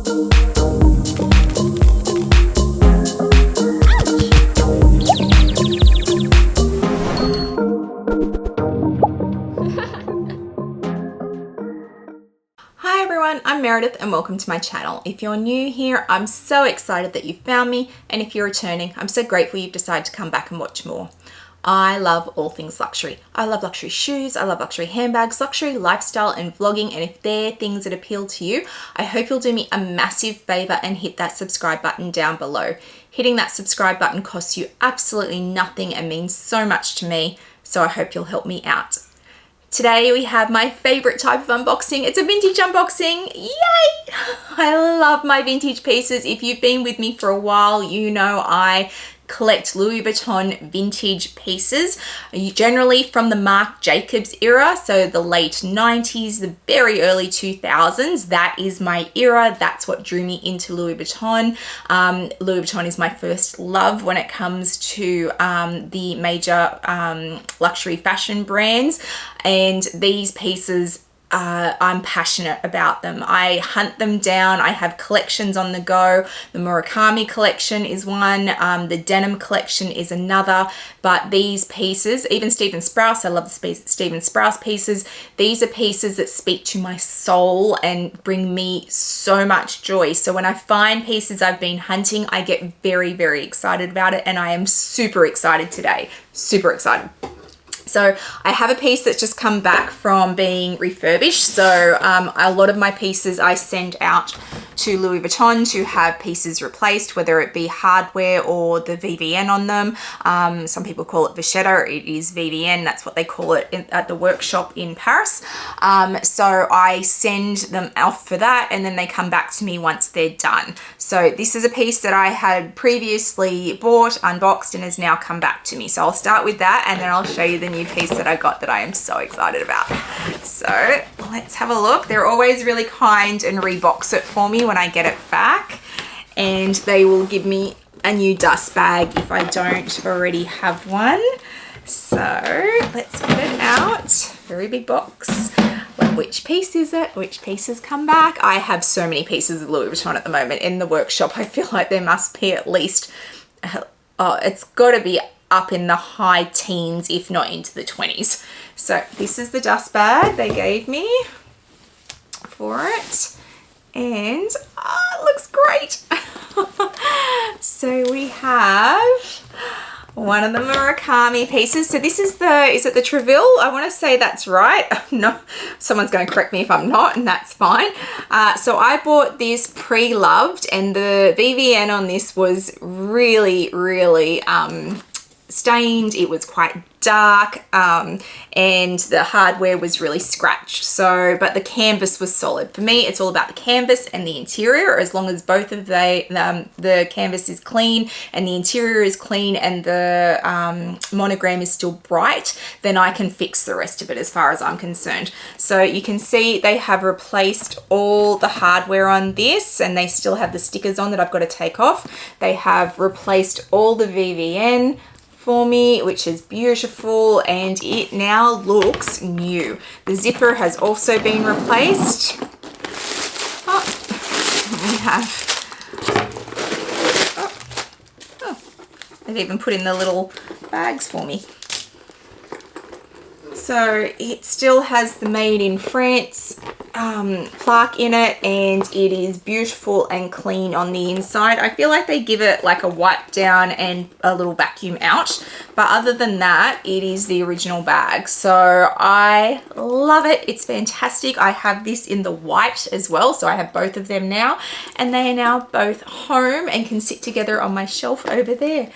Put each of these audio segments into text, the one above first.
Hi everyone, I'm Meredith and welcome to my channel. If you're new here, I'm so excited that you found me, and if you're returning, I'm so grateful you've decided to come back and watch more. I love all things luxury. I love luxury shoes, I love luxury handbags, luxury lifestyle and vlogging, and if they're things that appeal to you, I hope you'll do me a massive favor and hit that subscribe button down below. Hitting that subscribe button costs you absolutely nothing and means so much to me, so I hope you'll help me out. Today we have my favorite type of unboxing. It's a vintage unboxing. Yay! I love my vintage pieces. If you've been with me for a while, you know I collect Louis Vuitton vintage pieces, generally from the Marc Jacobs era, so the late 90s, the very early 2000s. That is my era. That's what drew me into Louis Vuitton. Louis Vuitton is my first love when it comes to the major luxury fashion brands, and these pieces I'm passionate about them. I hunt them down. I have collections on the go. The Murakami collection is one. The denim collection is another. But these pieces, even Stephen Sprouse, I love the Stephen Sprouse pieces. These are pieces that speak to my soul and bring me so much joy. So when I find pieces I've been hunting, I get very, very excited about it. And I am super excited today. Super excited. So I have a piece that's just come back from being refurbished. So a lot of my pieces I send out to Louis Vuitton to have pieces replaced, whether it be hardware or the VVN on them. Some people call it Vachetta. It is VVN. That's what they call it at the workshop in Paris. So I send them off for that, and then they come back to me once they're done. So this is a piece that I had previously bought, unboxed, and has now come back to me. So I'll start with that, and then I'll show you the new piece that I got that I am so excited about. So let's have a look. They're always really kind and rebox it for me when I get it back, and they will give me a new dust bag if I don't already have one. So let's get it out. Very big box. Well, which piece is it? Which pieces come back? I have so many pieces of Louis Vuitton at the moment in the workshop. I feel like there must be at least, it's got to be up in the high teens, if not into the 20s. So this is the dust bag they gave me for it, and it looks great. So we have one of the Murakami pieces. So this is is it the Treville? I want to say that's right. No, someone's going to correct me if I'm not, and that's fine. So I bought this pre-loved, and the VVN on this was really, really stained. It was quite dark, and the hardware was really scratched. So, but the canvas was solid. For me, it's all about the canvas and the interior. As long as both of the canvas is clean and the interior is clean and the monogram is still bright, then I can fix the rest of it as far as I'm concerned. So you can see they have replaced all the hardware on this, and they still have the stickers on that I've got to take off. They have replaced all the VVN for me, which is beautiful, and it now looks new. The zipper has also been replaced. We have, they've even put in the little bags for me. So it still has the Made in France plaque in it, and it is beautiful and clean on the inside. I feel like they give it like a wipe down and a little vacuum out, but other than that, it is the original bag. So I love it. It's fantastic. I have this in the white as well, so I have both of them now, and they are now both home and can sit together on my shelf over there.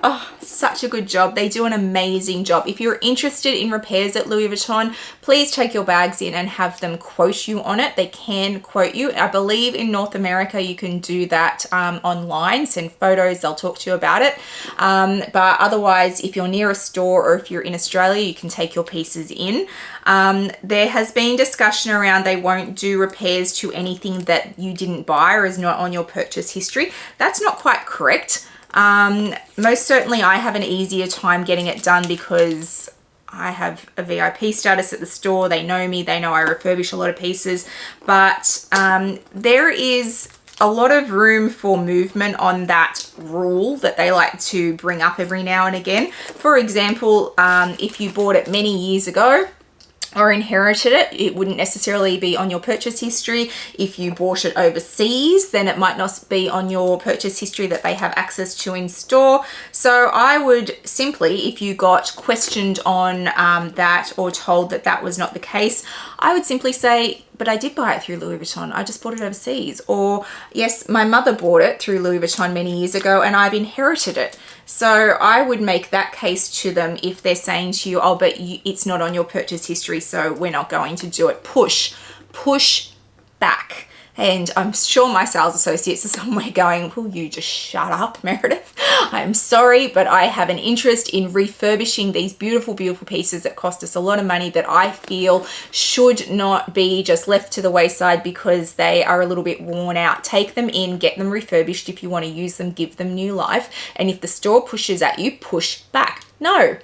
Oh, such a good job. They do an amazing job. If you're interested in repairs at Louis Vuitton, please take your bags in and have them quote you on it. They can quote you. I believe in North America you can do that online, send photos, they'll talk to you about it. But otherwise, if you're near a store or if you're in Australia, you can take your pieces in. There has been discussion around they won't do repairs to anything that you didn't buy or is not on your purchase history. That's not quite correct. Most certainly I have an easier time getting it done because I have a VIP status at the store. They know me. They know I refurbish a lot of pieces. But there is a lot of room for movement on that rule that they like to bring up every now and again. For example, if you bought it many years ago or inherited it, it wouldn't necessarily be on your purchase history. If you bought it overseas, then it might not be on your purchase history that they have access to in store. So I would simply, if you got questioned on that or told that that was not the case, I would simply say, but I did buy it through Louis Vuitton. I just bought it overseas. Or yes, my mother bought it through Louis Vuitton many years ago and I've inherited it. So I would make that case to them if they're saying to you, oh, but it's not on your purchase history, so we're not going to do it. Push back. And I'm sure my sales associates are somewhere going, will you just shut up, Meredith? I'm sorry, but I have an interest in refurbishing these beautiful, beautiful pieces that cost us a lot of money that I feel should not be just left to the wayside because they are a little bit worn out. Take them in, get them refurbished. If you want to use them, give them new life. And if the store pushes at you, push back. No,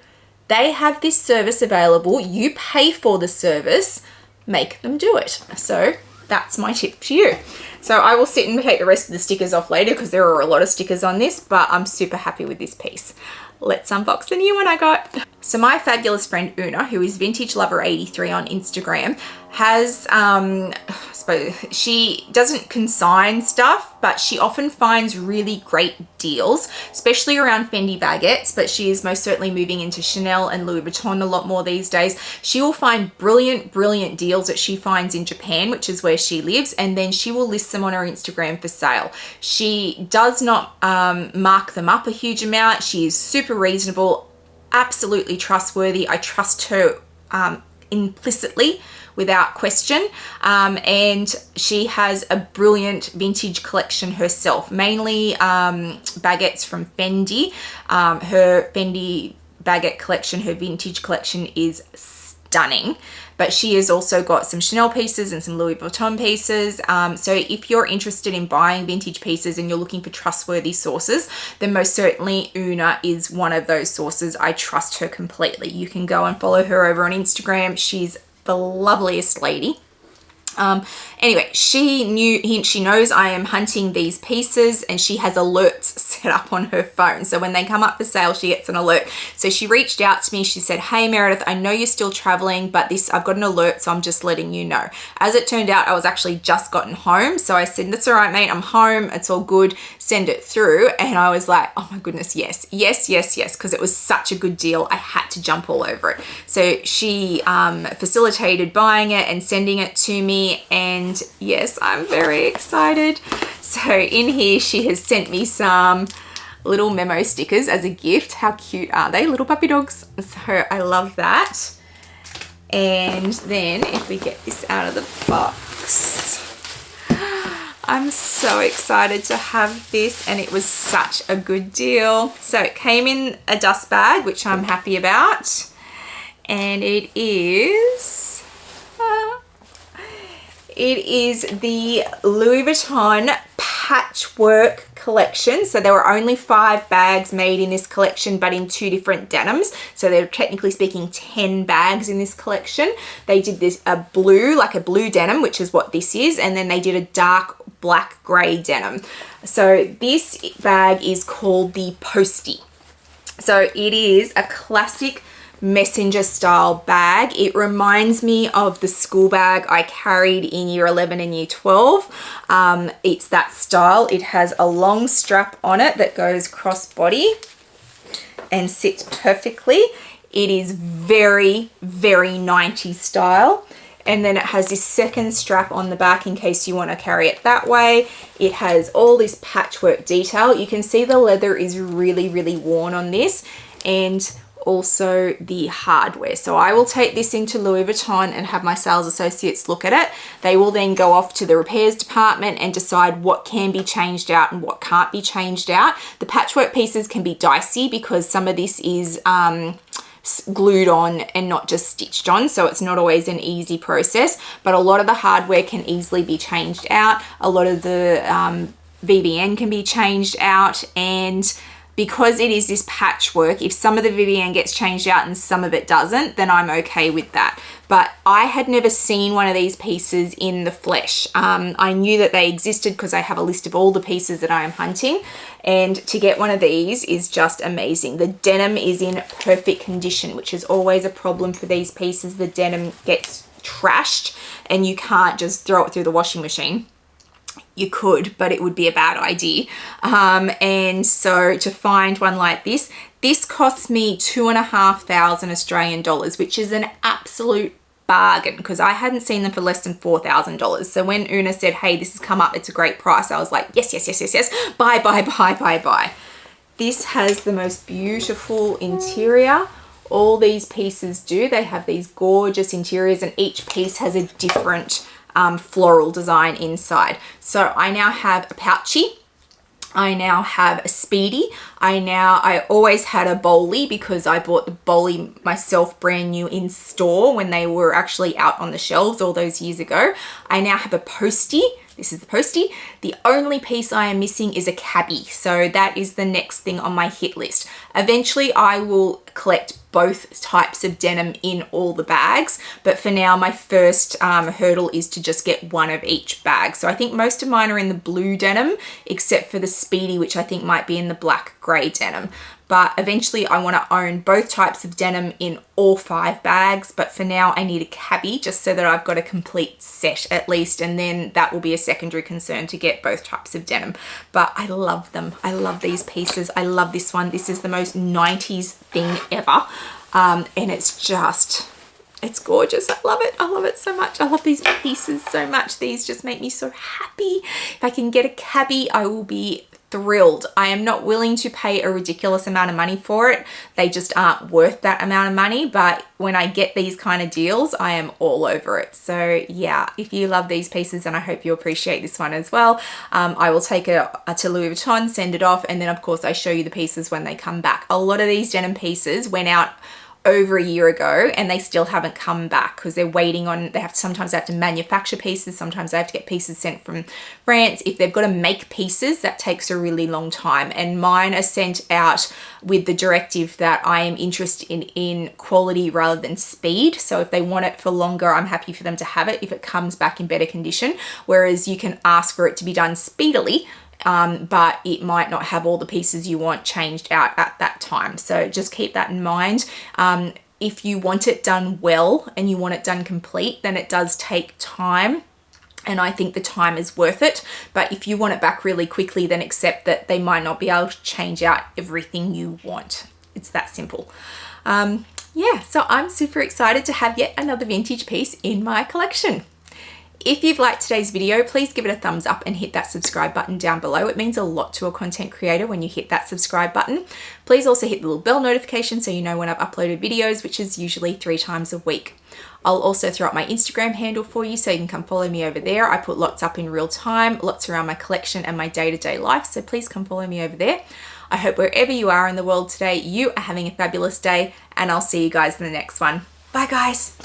they have this service available. You pay for the service, make them do it. So that's my tip to you. So I will sit and take the rest of the stickers off later because there are a lot of stickers on this, but I'm super happy with this piece. Let's unbox the new one I got. So my fabulous friend Una, who is Vintage Lover 83 on Instagram, has, I suppose she doesn't consign stuff, but she often finds really great deals, especially around Fendi baguettes, but she is most certainly moving into Chanel and Louis Vuitton a lot more these days. She will find brilliant, brilliant deals that she finds in Japan, which is where she lives, and then she will list them on her Instagram for sale. She does not mark them up a huge amount. She is super reasonable, absolutely trustworthy. I trust her implicitly without question, and she has a brilliant vintage collection herself, mainly baguettes from Fendi. Her Fendi baguette collection, her vintage collection is stunning, but she has also got some Chanel pieces and some Louis Vuitton pieces. So if you're interested in buying vintage pieces and you're looking for trustworthy sources, then most certainly Una is one of those sources. I trust her completely. You can go and follow her over on Instagram. She's the loveliest lady. Anyway, she knows I am hunting these pieces and she has alerts set up on her phone. So when they come up for sale, she gets an alert. So she reached out to me. She said, hey Meredith, I know you're still traveling, but I've got an alert, so I'm just letting you know. As it turned out, I was actually just gotten home. So I said, that's all right, mate. I'm home. It's all good. Send it through. And I was like, oh my goodness, yes, yes, yes, yes. Because it was such a good deal. I had to jump all over it. So she facilitated buying it and sending it to me. And yes, I'm very excited. So in here, she has sent me some little memo stickers as a gift. How cute are they? Little puppy dogs. So I love that. And then if we get this out of the box, I'm so excited to have this, and it was such a good deal. So it came in a dust bag, which I'm happy about. And it is the Louis Vuitton patchwork collection. So there were only 5 bags made in this collection, but in 2 different denims. So they're technically speaking 10 bags in this collection. They did this a blue denim, which is what this is, and then they did a dark black gray denim. So this bag is called the Postie. So it is a classic messenger style bag. It reminds me of the school bag I carried in year 11 and year 12. It's that style. It has a long strap on it that goes cross body and sits perfectly. It is very, very 90s style. And then it has this second strap on the back in case you want to carry it that way. It has all this patchwork detail. You can see the leather is really, really worn on this, and also the hardware. So I will take this into Louis Vuitton and have my sales associates look at it. They will then go off to the repairs department and decide what can be changed out and what can't be changed out. The patchwork pieces can be dicey because some of this is glued on and not just stitched on, so it's not always an easy process, but a lot of the hardware can easily be changed out. A lot of the VBN can be changed out, and because it is this patchwork, if some of the VBN gets changed out and some of it doesn't, then I'm okay with that. but I had never seen one of these pieces in the flesh. I knew that they existed because I have a list of all the pieces that I am hunting, and to get one of these is just amazing. The denim is in perfect condition, which is always a problem for these pieces. The denim gets trashed and you can't just throw it through the washing machine. You could, but it would be a bad idea. And so to find one like this cost me 2,500 Australian dollars, which is an absolute bargain because I hadn't seen them for less than $4,000. So when Una said, hey, this has come up, it's a great price, I was like, yes, yes, yes, yes, yes, buy, buy, buy, buy, buy. This has the most beautiful interior. All these pieces do. They have these gorgeous interiors, and each piece has a different floral design inside. So I now have a pouchy. I now have a speedy. I always had a bowlie because I bought the bowlie myself brand new in store when they were actually out on the shelves all those years ago. I now have a postie. This is the postie. The only piece I am missing is a cabbie. So that is the next thing on my hit list. Eventually I will collect both types of denim in all the bags, but for now my first hurdle is to just get one of each bag. So I think most of mine are in the blue denim, except for the speedy, which I think might be in the black grey denim. But eventually I want to own both types of denim in all 5 bags. But for now I need a cabbie just so that I've got a complete set at least. And then that will be a secondary concern to get both types of denim. But I love them. I love these pieces. I love this one. This is the most 90s thing ever. And it's gorgeous. I love it. I love it so much. I love these pieces so much. These just make me so happy. If I can get a cabbie, I will be thrilled. I am not willing to pay a ridiculous amount of money for it. They just aren't worth that amount of money. But when I get these kind of deals, I am all over it. So yeah, if you love these pieces, and I hope you appreciate this one as well, I will take it to Louis Vuitton, send it off, and then of course I show you the pieces when they come back. A lot of these denim pieces went out over a year ago and they still haven't come back because they're waiting on, sometimes they have to manufacture pieces, sometimes they have to get pieces sent from France. If they've got to make pieces, that takes a really long time, and mine are sent out with the directive that I am interested in quality rather than speed. So if they want it for longer, I'm happy for them to have it if it comes back in better condition, whereas you can ask for it to be done speedily, but it might not have all the pieces you want changed out at that time. So just keep that in mind. If you want it done well and you want it done complete, then it does take time. And I think the time is worth it. But if you want it back really quickly, then accept that they might not be able to change out everything you want. It's that simple. Yeah, so I'm super excited to have yet another vintage piece in my collection. If you've liked today's video, please give it a thumbs up and hit that subscribe button down below. It means a lot to a content creator when you hit that subscribe button. Please also hit the little bell notification so you know when I've uploaded videos, which is usually 3 times a week. I'll also throw up my Instagram handle for you so you can come follow me over there. I put lots up in real time, lots around my collection and my day-to-day life, so please come follow me over there. I hope wherever you are in the world today, you are having a fabulous day, and I'll see you guys in the next one. Bye guys.